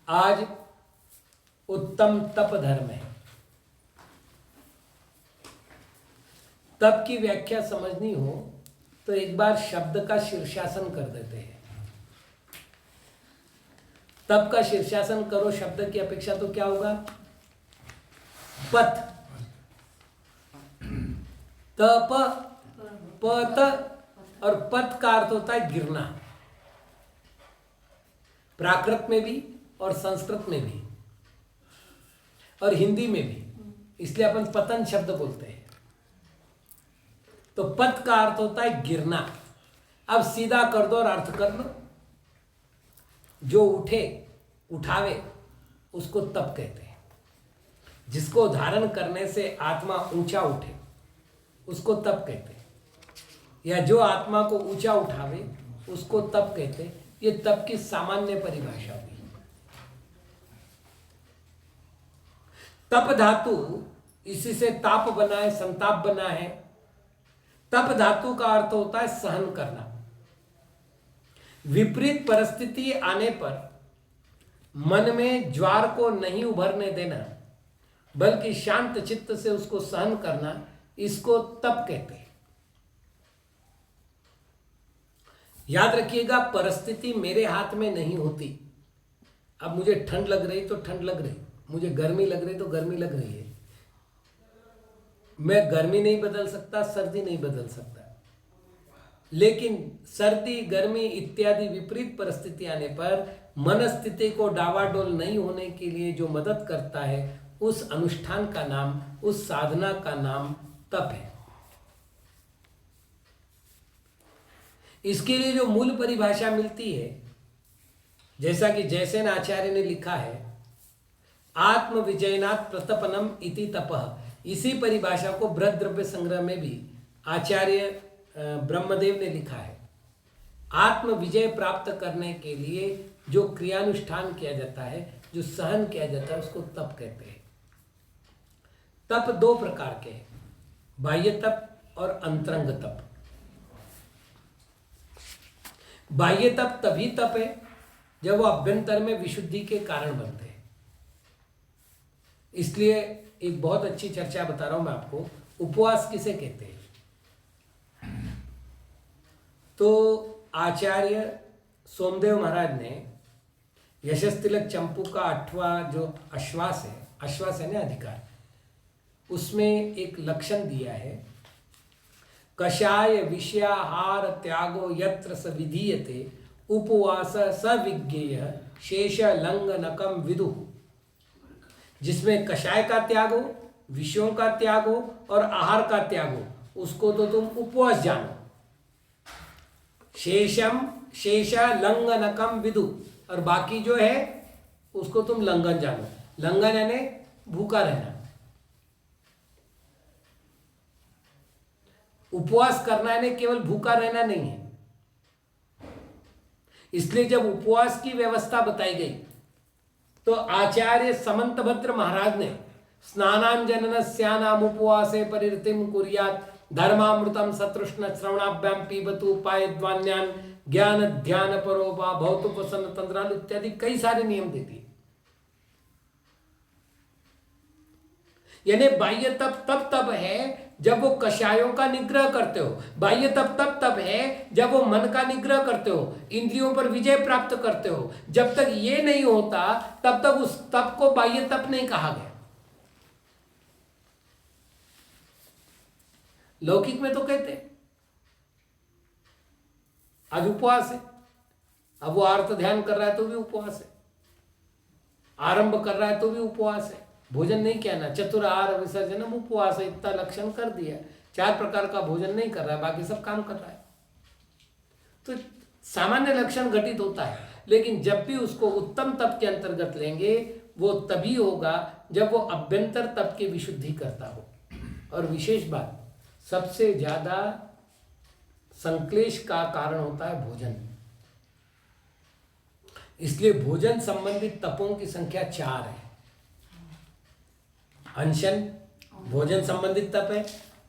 आज उत्तम तप धर्म है। तप की व्याख्या समझनी हो तो एक बार शब्द का शीर्षासन कर देते हैं। तप का शीर्षासन करो शब्द की अपेक्षा तो क्या होगा? पथ, तप, पत और पथ का अर्थ होता है गिरना, प्राकृत में भी और संस्कृत में भी और हिंदी में भी, इसलिए अपन पतन शब्द बोलते हैं। तो पथ का अर्थ होता है गिरना। अब सीधा कर दो और अर्थ कर लो। जो उठे, उठावे, उसको तप कहते हैं। जिसको धारण करने से आत्मा ऊंचा उठे, उसको तप कहते हैं। या जो आत्मा को ऊंचा उठावे, उसको तप कहते हैं। ये तप की सामान्य परिभाषा हुई। तप धातु इसी से ताप बना है, संताप बना है। तप धातु का अर्थ होता है सहन करना। विपरीत परिस्थिति आने पर मन में ज्वार को नहीं उभरने देना, बल्कि शांत चित्त से उसको सहन करना, इसको तप कहते हैं। याद रखिएगा, परिस्थिति मेरे हाथ में नहीं होती। अब मुझे ठंड लग रही तो ठंड लग रही, मुझे गर्मी लग रही तो गर्मी लग रही है। मैं गर्मी नहीं बदल सकता, सर्दी नहीं बदल सकता, लेकिन सर्दी, गर्मी इत्यादि विपरीत परिस्थिति आने पर मन स्थिति को डावाडोल नहीं होने के लिए जो मदद करता है, उस अनुष्ठान का नाम, उस साधना का नाम तप है। इसके लिए जो मूल परिभाषा मिलती है, जैसा कि जयसेन आचार्य ने लिखा है, आत्म विजयनात् प्रतपनम इति तपः। इसी परिभाषा को बृहद द्रव्य संग्रह में भी आचार्य ब्रह्मदेव ने लिखा है। आत्म विजय प्राप्त करने के लिए जो क्रियानुष्ठान किया जाता है, जो सहन किया जाता है, उसको तप कहते हैं। तप दो प्रकार के हैं, बाह्य तप और अंतरंग तप। बाह्य तप तभी तप है जब वो अभ्यंतर में विशुद्धि के कारण बनते हैं। इसलिए एक बहुत अच्छी चर्चा बता रहा हूं मैं आपको। उपवास किसे कहते हैं? तो आचार्य सोमदेव महाराज ने यशस तिलक चंपू का 8वां जो आश्वास है ना, अधिकार, उसमें एक लक्षण दिया है। कषाय विषयाहार त्यागो यत्र स विधीयते उपवास सविज्ञेय शेष लंघनकम विदु। जिसमें कषाय का त्याग हो, विषयों का त्याग हो और आहार का त्याग हो, उसको तो तुम उपवास जानो। शेष लंघनकम विदु, और बाकी जो है उसको तुम लंघन जानो। लंघन यानी भूखा रहना। उपवास करना यानी केवल भूखा रहना नहीं है। इसलिए जब उपवास की व्यवस्था बताई गई तो आचार्य समंतभद्र महाराज ने स्नानांजनस्यानाम उपवासे परिरतिम कुर्यात् धर्मामृतम सतृष्ण श्रवणाभ्याम पीबतु पायद्वान्यान ज्ञान ध्यान परोपा भवतुपसन्न तंद्रालु इत्यादि कई सारे नियम देती है। यानी बाह्य तप तब है जब वो कषायों का निग्रह करते हो। बाह्य तप तब है जब वो मन का निग्रह करते हो, इंद्रियों पर विजय प्राप्त करते हो। जब तक ये नहीं होता तब तक उस तप को बाह्य तप नहीं कहा गया। लौकिक में तो कहते हैं आज उपवास है, अब वो आर्त ध्यान कर रहा है तो भी उपवास है, आरंभ कर रहा है तो भी उपवास है, भोजन नहीं किया ना, चतुराहार विसर्जनम उपवास है, इतना लक्षण कर दिया। 4 प्रकार का भोजन नहीं कर रहा है, बाकी सब काम कर रहा है। तो सामान्य लक्षण घटित होता है, लेकिन जब भी उसको उत्तम तप के अंतर्गत लेंगे वो तभी होगा जब वो अभ्यंतर तप की विशुद्धि करता हो। और विशेष बात, सबसे ज्यादा संक्लेश का कारण होता है भोजन। इसलिए भोजन संबंधित तपों की संख्या 4 है। अनशन भोजन संबंधित तप है,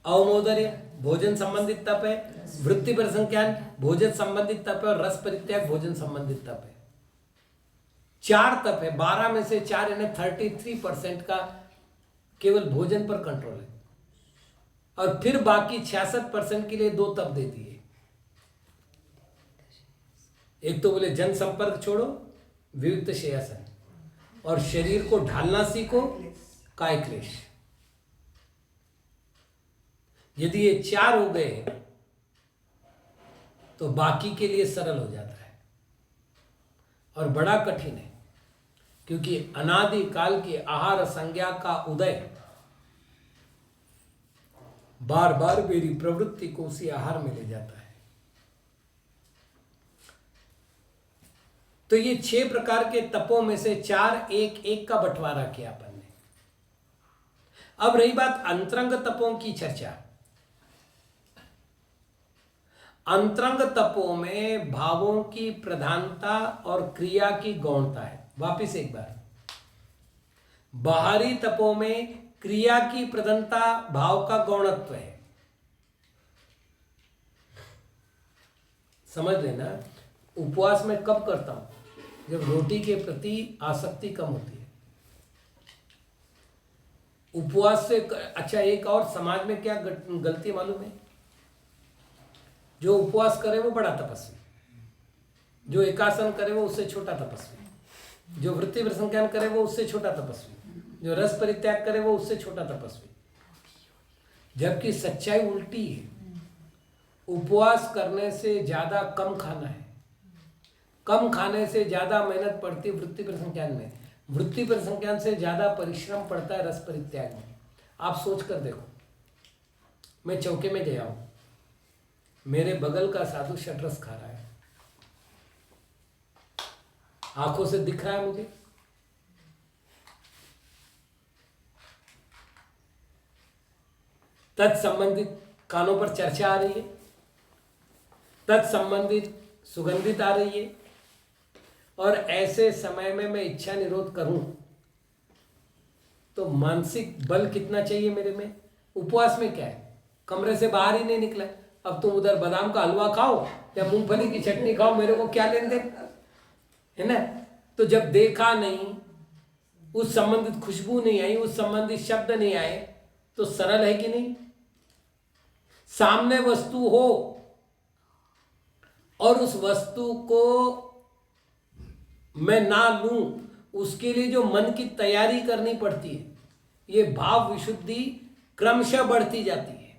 अवमोदर्य भोजन संबंधित तप है, वृत्ति पर संज्ञान भोजन संबंधित तप है और रस परित्याग भोजन संबंधित तप है। 4 तप है, 12 में से 4 यानी 33% का केवल भोजन पर कंट्रोल है, और फिर बाकी 66% के लिए 2 तप दे दिए। एक तो बोले जन संपर्क छोड़ो, विविक्त शय्यासन, और शरीर को ढालना सीखो, काय क्लेश। यदि ये 4 हो गए तो बाकी के लिए सरल हो जाता है, और बड़ा कठिन है, क्योंकि अनादि काल की आहार संज्ञा का उदय बार बार मेरी प्रवृत्ति को उसी आहार में ले जाता है। तो ये 6 प्रकार के तपों में से 4 एक एक का बंटवारा किया अपन ने। अब रही बात अंतरंग तपों की चर्चा। अंतरंग तपों में भावों की प्रधानता और क्रिया की गौणता है। वापिस एक बार, बाहरी तपों में क्रिया की प्रधानता, भाव का गौणत्व है। समझ लेना, उपवास में कब करता हूं? जब रोटी के प्रति आसक्ति कम होती है। उपवास से अच्छा, एक और समाज में क्या गलती मालूम है? जो उपवास करे वो बड़ा तपस्वी, जो एकासन करे वो उससे छोटा तपस्वी, जो वृत्ति प्रसंज्ञान करे वो उससे छोटा तपस्वी, जो रस परित्याग करे वो उससे छोटा तपस्वी। जबकि सच्चाई उल्टी है। उपवास करने से ज्यादा कम खाना है, कम खाने से ज्यादा मेहनत पड़ती है वृत्ति प्रसंज्ञान में, वृत्ति प्रसंज्ञान से ज्यादा परिश्रम पड़ता है रस परित्याग में। आप सोच कर देखो, मैं चौके में गया हूं, मेरे बगल का साधु शटरस खा रहा है, आंखों से दिख रहा है मुझे, तत्संबंधित कानों पर चर्चा आ रही है, तत्संबंधित सुगंधित आ रही है, और ऐसे समय में मैं इच्छा निरोध करूं तो मानसिक बल कितना चाहिए मेरे में? उपवास में क्या है, कमरे से बाहर ही नहीं निकला, अब तुम उधर बादाम का हलवा खाओ या मूंगफली की चटनी खाओ, मेरे को क्या लेन देन है ना। तो जब देखा नहीं, उस संबंधित खुशबू नहीं आई, उस संबंधित शब्द नहीं आए, तो सरल है कि नहीं? सामने वस्तु हो और उस वस्तु को मैं ना लूं, उसके लिए जो मन की तैयारी करनी पड़ती है, ये भाव विशुद्धि क्रमशः बढ़ती जाती है।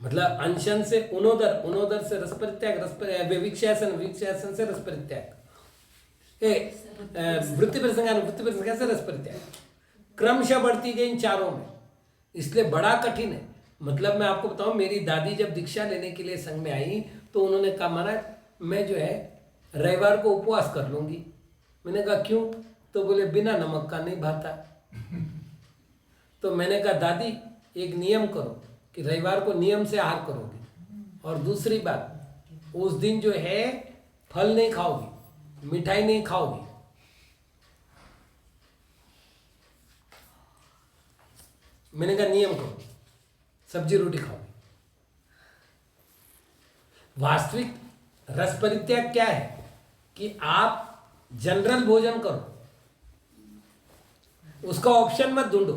मतलब अनशन से उनोदर, उनोदर से रस परित्याग, रस विक्षासन, विक्षासन से रस परित्याग, वृत्ति प्रसंज्ञान, वृत्ति प्रसंज्ञान से रस परित्याग, क्रमशः बढ़ती गई इन चारों में। इसलिए बड़ा कठिन है। मतलब मैं आपको बताऊं, मेरी दादी जब दीक्षा लेने के लिए संघ में आई तो उन्होंने कहा, महाराज मैं जो है रविवार को उपवास कर लूंगी। मैंने कहा क्यों? तो बोले बिना नमक का नहीं भाता। तो मैंने कहा दादी एक नियम करो कि रविवार को नियम से आहार करोगे, और दूसरी बात उस दिन जो है फल नहीं खाओगी, मिठाई नहीं खाओगी। मैंने कहा नियम करो, सब्जी रोटी खाओगी। वास्तविक रस परित्याग क्या है कि आप जनरल भोजन करो, उसका ऑप्शन मत ढूंढो।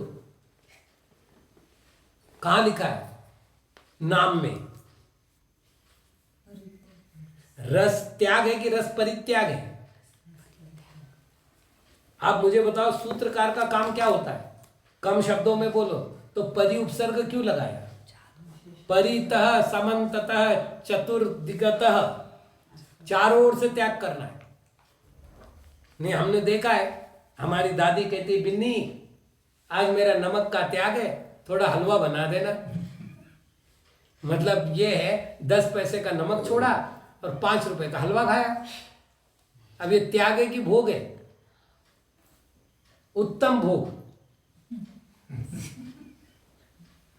कहां लिखा है? नाम में। रस त्याग है कि रस परित्याग है? आप मुझे बताओ, सूत्रकार का काम क्या होता है? कम शब्दों में बोलो तो परि उपसर्ग क्यों लगाया? परितः, समन्ततः, चतुर्दिगतः, चारों ओर से त्याग करना है। नहीं, हमने देखा है, हमारी दादी कहती, बिन्नी आज मेरा नमक का त्याग है, थोड़ा हलवा बना देना। मतलब ये है 10 पैसे का नमक छोड़ा और 5 रुपए का हलवा खाया। अब ये त्याग है कि भोग है? उत्तम भोग।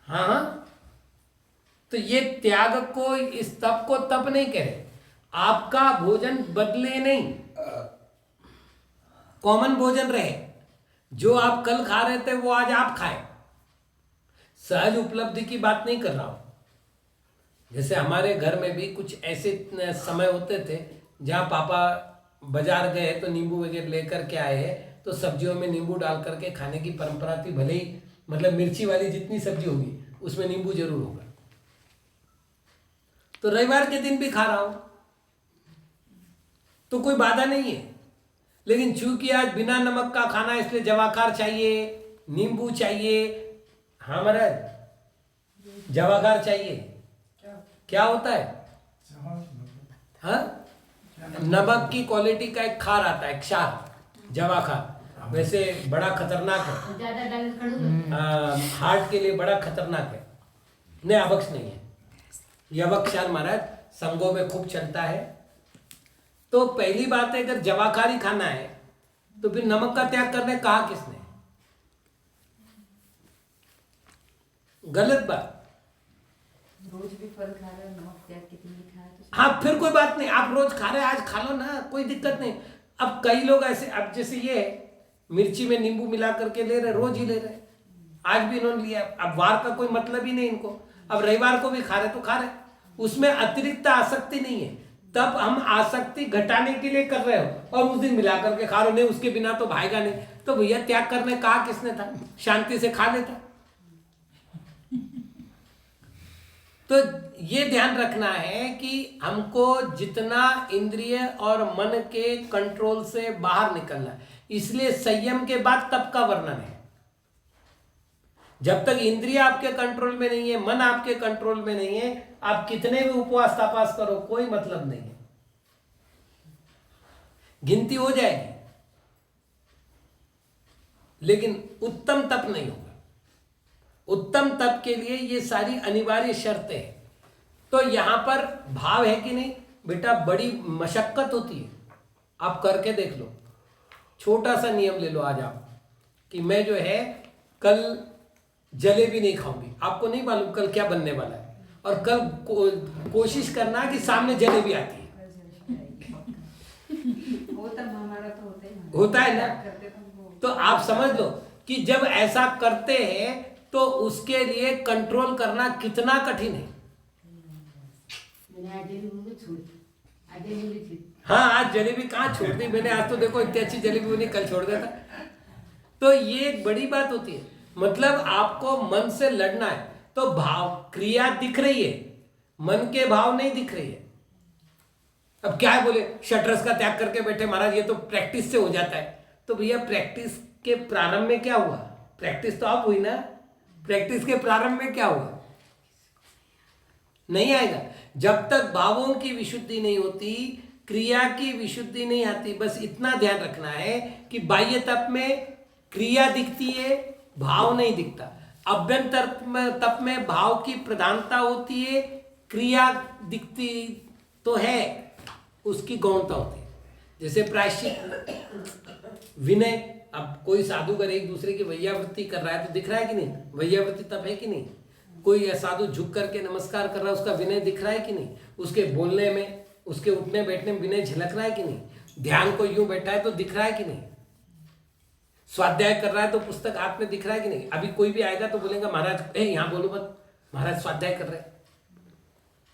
हाँ, तो ये त्याग को, इस तप को तप नहीं कहे। आपका भोजन बदले नहीं, कॉमन भोजन रहे। जो आप कल खा रहे थे वो आज आप खाएं। सहज उपलब्धि की बात नहीं कर रहा हूं। जैसे हमारे घर में भी कुछ ऐसे समय होते थे जहां पापा बाजार गए तो नींबू वगैरह लेकर के आए हैं, तो सब्जियों में नींबू डाल करके खाने की परंपरा थी, भले ही मतलब मिर्ची वाली जितनी सब्जी होगी उसमें नींबू जरूर होगा। तो रविवार के दिन भी खा रहा हूं तो कोई बाधा नहीं है, लेकिन चूंकि आज बिना नमक का खाना है इसलिए जवाकार चाहिए, नींबू चाहिए। हाँ महाराज, जवाकार चाहिए। क्या होता है? हाँ, नमक की क्वालिटी का एक खार आता है, क्षार, जवाखार। वैसे बड़ा खतरनाक है, हार्ट के लिए बड़ा खतरनाक है। नहीं, अभक्ष नहीं है, यह अभक्षार महाराज संघों में खूब चलता है। तो पहली बात है, अगर जवाखारी खाना है तो फिर नमक का त्याग करने कहा किसने? गलत बात। रोज भी फल खा रहे हो, नमक त्याग कितनी खा रहे हो? हाँ, फिर कोई बात नहीं, आप रोज खा रहे हैं, आज खा लो ना, कोई दिक्कत नहीं। अब कई लोग ऐसे, अब जैसे ये मिर्ची में नींबू मिला करके ले रहे, रोज ही ले रहे, आज भी इन्होंने लिया। अब वार का कोई मतलब ही नहीं इनको, अब रविवार को भी खा रहे तो खा रहे, उसमें अतिरिक्त आसक्ति नहीं है। तब हम आसक्ति घटाने के लिए कर रहे हो और उस दिन मिला करके खा रहे हो, नहीं उसके बिना तो भाएगा नहीं। तो भैया त्याग करने कहा किसने था? शांति से खा लेता। तो ये ध्यान रखना है कि हमको जितना इंद्रिय और मन के कंट्रोल से बाहर निकलना है, इसलिए संयम के बाद तप का वर्णन है। जब तक इंद्रिय आपके कंट्रोल में नहीं है, मन आपके कंट्रोल में नहीं है, आप कितने भी उपवास तापास करो, कोई मतलब नहीं है, गिनती हो जाएगी, लेकिन उत्तम तप नहीं होगा। उत्तम तप के लिए ये सारी अनिवार्य शर्तें हैं। तो यहां पर भाव है कि नहीं बेटा, बड़ी मशक्कत होती है, आप करके देख लो। छोटा सा नियम ले लो आज आप, कि मैं जो है कल जलेबी नहीं खाऊंगी। आपको नहीं मालूम कल क्या बनने वाला है, और कल कोशिश करना कि सामने जलेबी आती है। हमारा तो होता है ना। तो आप समझ लो कि जब ऐसा करते हैं तो उसके लिए कंट्रोल करना कितना कठिन है। हाँ, आज जलेबी कहाँ छोड़ दी मैंने, आज तो देखो इतनी अच्छी जलेबी बनी, कल छोड़ देता। तो ये एक बड़ी बात होती है, मतलब आपको मन से लड़ना है। तो भाव क्रिया दिख रही है, मन के भाव नहीं दिख रही है। अब क्या है, बोले शटरस का त्याग करके बैठे महाराज, ये तो प्रैक्टिस से हो जाता है। तो भैया प्रैक्टिस के प्रारंभ में क्या हुआ? प्रैक्टिस तो आप हुई ना, प्रैक्टिस के प्रारंभ में क्या हुआ? नहीं आएगा। जब तक भावों की विशुद्धि नहीं होती, क्रिया की विशुद्धि नहीं आती। बस इतना ध्यान रखना है कि बाह्य तप में क्रिया दिखती है, भाव नहीं दिखता। अभ्यंतर तप में भाव की प्रधानता होती है, क्रिया दिखती तो है, उसकी गौणता होती है। जैसे प्रायश्चित, विनय, अब कोई साधु अगर एक दूसरे की वैयावृत्ति कर रहा है तो दिख रहा है कि नहीं? वैयावृत्ति तप है कि नहीं? कोई साधु झुक करके नमस्कार कर रहा है, उसका विनय दिख रहा है कि नहीं? उसके बोलने में, उसके उठने बैठने में विनय झलक रहा है कि नहीं? ध्यान को यूं बैठा है तो दिख रहा है कि नहीं? स्वाध्याय कर रहा है तो पुस्तक हाथ में दिख रहा है कि नहीं? अभी कोई भी आएगा तो बोलेगा महाराज यहाँ बोलो मत, महाराज स्वाध्याय कर रहे हैं,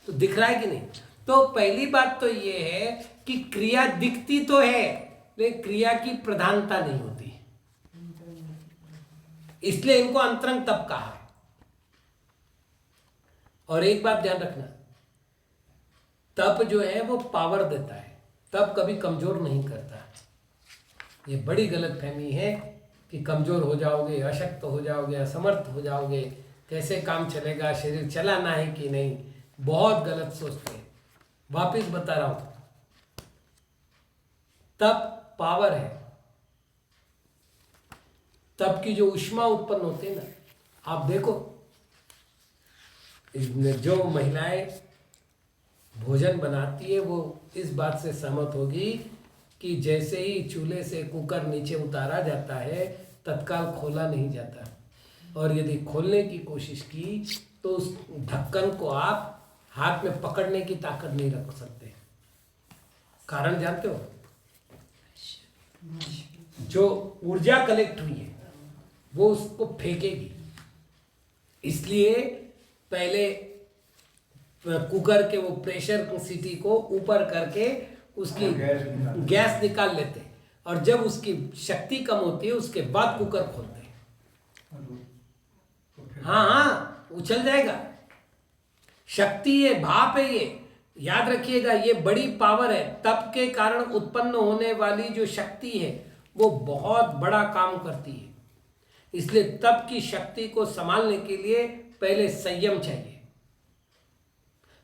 तो दिख रहा है कि नहीं? तो पहली बात तो ये है कि क्रिया दिखती तो है, लेकिन क्रिया की प्रधानता नहीं होती, इसलिए इनको अंतरंग तप कहा है। और एक बात ध्यान रखना, तप जो है वो पावर देता है, तप कभी कमजोर नहीं करता। ये बड़ी गलतफहमी है कि कमजोर हो जाओगे, अशक्त हो जाओगे, असमर्थ हो जाओगे, कैसे काम चलेगा, शरीर चलाना है कि नहीं, बहुत गलत सोचते हैं। वापिस बता रहा हूं, तप पावर है। तप की जो ऊष्मा उत्पन्न होती है ना, आप देखो जो महिलाएं भोजन बनाती है वो इस बात से सहमत होगी कि जैसे ही चूल्हे से कुकर नीचे उतारा जाता है तत्काल खोला नहीं जाता, और यदि खोलने की कोशिश की तो उस ढक्कन को आप हाथ में पकड़ने की ताकत नहीं रख सकते। कारण जानते हो? जो ऊर्जा कलेक्ट हुई है वो उसको फेंकेगी। इसलिए पहले कुकर के वो प्रेशर सीटी को ऊपर करके उसकी गैस निकाल लेते हैं, और जब उसकी शक्ति कम होती है उसके बाद कुकर खोलते हैं। हाँ हाँ, उछल जाएगा। शक्ति है, भाप है, ये याद रखिएगा, ये बड़ी पावर है। तप के कारण उत्पन्न होने वाली जो शक्ति है वो बहुत बड़ा काम करती है। इसलिए तप की शक्ति को संभालने के लिए पहले संयम चाहिए।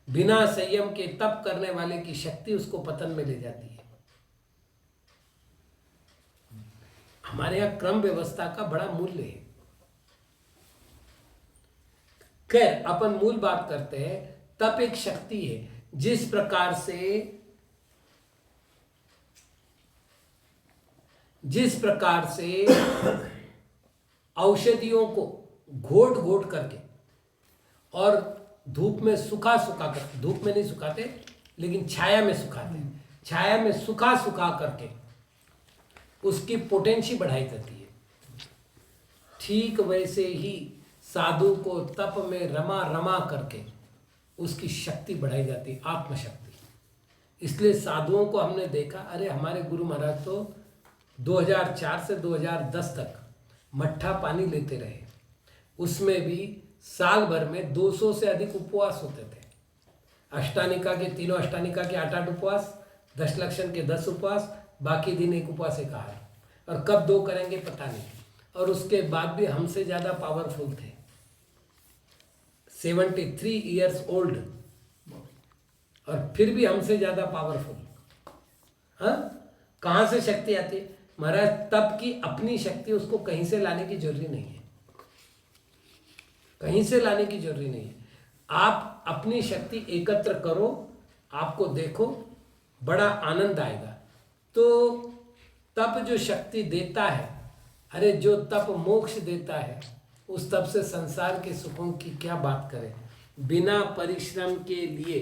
बिना संयम के तप करने वाले की शक्ति उसको पतन में ले जाती है। हमारे यहां क्रम व्यवस्था का बड़ा मूल्य है। खैर, अपन मूल बात करते हैं। तप एक शक्ति है। जिस प्रकार से औषधियों को घोट घोट करके और धूप में सुखा कर, धूप में नहीं सुखाते लेकिन छाया में सुखाते हैं, छाया में सुखा करके उसकी पोटेंसी बढ़ाई जाती है, ठीक वैसे ही साधु को तप में रमा करके उसकी शक्ति बढ़ाई जाती है, आत्मशक्ति। इसलिए साधुओं को हमने देखा, अरे हमारे गुरु महाराज तो 2004 से 2010 तक मट्ठा पानी लेते रहे। उसमें भी साल भर में 200 से अधिक उपवास होते थे। अष्टानिका के, तीनों अष्टानिका के 8 उपवास, 10 लक्षण के 10 उपवास, बाकी दिन एक उपवास एक आहार। और कब 2 करेंगे पता नहीं। और उसके बाद भी हमसे ज़्यादा पावरफुल थे। 73 ईयर्स ओल्ड, और फिर भी हमसे ज़्यादा पावरफुल। हाँ, कहाँ से शक्ति आती है महाराज? तप की अपनी शक्ति, उसको कहीं से लाने की जरूरी नहीं है, कहीं से लाने की जरूरी नहीं है। आप अपनी शक्ति एकत्र करो, आपको देखो बड़ा आनंद आएगा। तो तप जो शक्ति देता है, अरे जो तप मोक्ष देता है, उस तप से संसार के सुखों की क्या बात करें। बिना परिश्रम के लिए।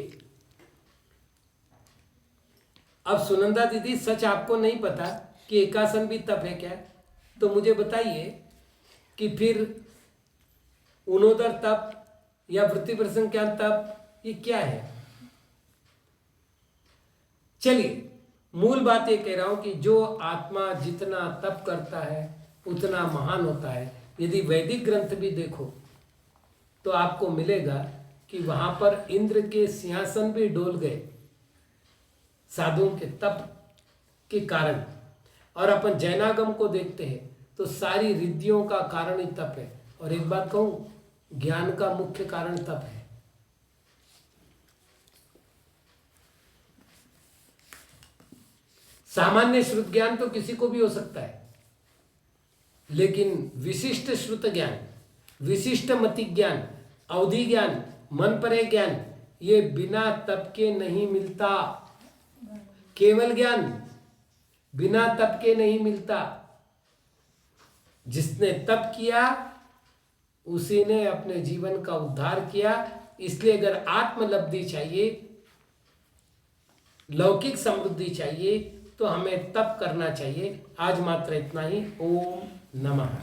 अब सुनंदा दीदी, सच आपको नहीं पता कि एकासन भी तप है क्या? तो मुझे बताइए कि फिर उनोदर तप या वृत्ति प्रसंख्यान तप ये क्या है? चलिए, मूल बात ये कह रहा हूं कि जो आत्मा जितना तप करता है उतना महान होता है। यदि वैदिक ग्रंथ भी देखो तो आपको मिलेगा कि वहां पर इंद्र के सिंहासन भी डोल गए साधुओं के तप के कारण। और अपन जैनागम को देखते हैं तो सारी रिद्धियों का कारण ही तप है। और एक बात कहूं, ज्ञान का मुख्य कारण तप है। सामान्य श्रुत ज्ञान तो किसी को भी हो सकता है, लेकिन विशिष्ट श्रुत ज्ञान, विशिष्ट मति ज्ञान, अवधि ज्ञान, मन परे ज्ञान, ये बिना तप के नहीं मिलता। केवल ज्ञान बिना तप के नहीं मिलता। जिसने तप किया उसी ने अपने जीवन का उद्धार किया। इसलिए अगर आत्मलब्धि चाहिए, लौकिक समृद्धि चाहिए, तो हमें तप करना चाहिए। आज मात्र इतना ही। ओम नमः।